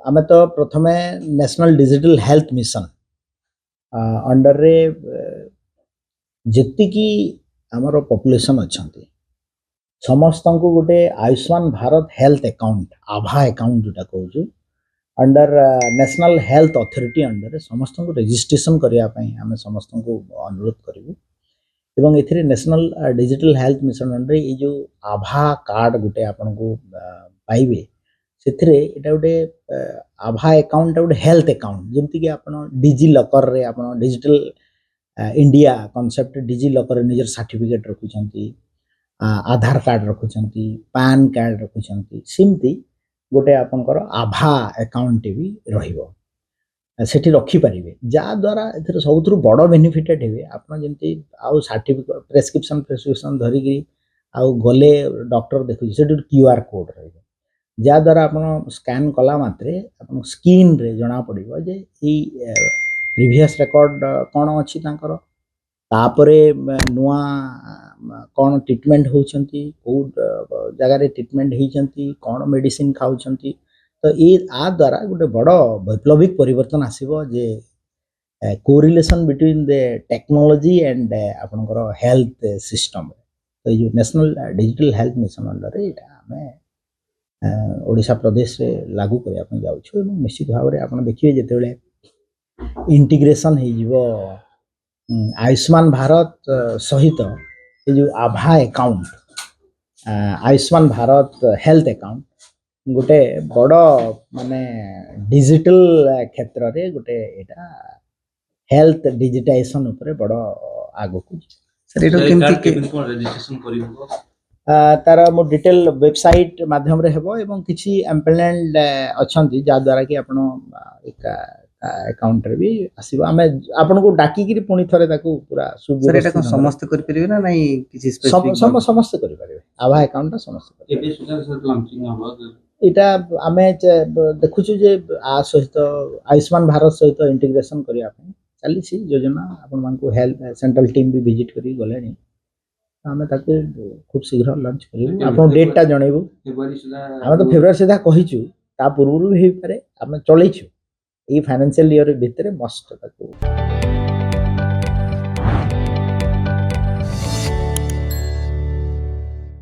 आमे तो प्रथमे national digital health mission under रे जेति की आमर पॉपुलेशन अच्छी समस्त को गोटे आयुष्मान भारत हेल्थ अकाउंट आभा अकाउंट जोटा कहूँ under national health authority under समस्त को रजिस्ट्रेशन करने आम समस्त को अनुरोध करूँ एवं ए national digital health mission under ये जो आभा कार्ड गोटे आपन को पाइबे से गोटे आभा अकाउंट गोटे हेल्थ अकाउंट जमती कि आप डिजी लकर रे आप डिजिटल इंडिया कॉन्सेप्ट डिजी लकर निजर सर्टिफिकेट रखुंट आधार कार्ड रखुंट पैन कार्ड रखुंट सेमती गोटे आपनकर आभा अकाउंट भी रहिबो सेठी रखिपारे जहाद्वारा ए सब बड़ बेनिफिटेड हे आपमती आउ सर्टिफिकेट प्रेस्क्रिप्शन धरिकी आउ गले डॉक्टर देखु से क्यूआर कोड रही जहाद्वारा आप स्कैन कला मात्रे आप स्क्रीन रे जना पड़ो जे प्रीवियस रिकॉर्ड कौन अच्छी तापरे नुआ कौन ट्रीटमेंट होती कौ जगार ट्रीटमेंट होती कौन मेडिसिन खाऊं तो ये आ द्वारा गोटे बड़ वैप्लविक परिवर्तन आसो जे correlation between the technology and आपनकर हेल्थ सिस्टम तो ये national digital health mission under आम ओडिशा प्रदेश रे लागू करने जाऊँ निश्चित भाव में आप देखिए जिते इंटीग्रेशन हो आयुष्मान भारत सहित ये जो आभा account Ayushman Bharat health account गोटे बड़ माने डिजिटल क्षेत्र रे गोटे एटा हेल्थ डिजिटाइजेशन उपरे बड़ आगो को सर एटा केमती रजिस्ट्रेशन करिवो तार मो डिटेल वेबसाइट माध्यम रे हेबो एवं किछि एम्प्लॉयमेंट अछंती जा द्वारा कि आपण एक अकाउंट रे भी आसीबो हमें आपन को डाकी कि पुनी थरे ताकू पूरा सर एटा समस्त कर परिबे ना नहीं किछि स्पेसिफिक समस्त करि परिबे आभा अकाउंट समस्त एबे सुधा सर लॉन्चिंग हबो इटा आमे देखुछु जे आ सहित आयुष्मान भारत सहित इंटीग्रेशन करिया चली योजना आपण मान को हेल्थ सेंट्रल टीम भी विजिट करी गलेनी आमे ताके खूब शीघ्र लॉन्च करिबो आपण डेट ता जणैबो फेब्रुआरी सुधा आमे तो फेब्रुआरी सुधा कहिछु ता पूर्व भी हेइ पारे आमे चलैछु ए फाइनेंशियल ईयर भितरे मस्ट ताको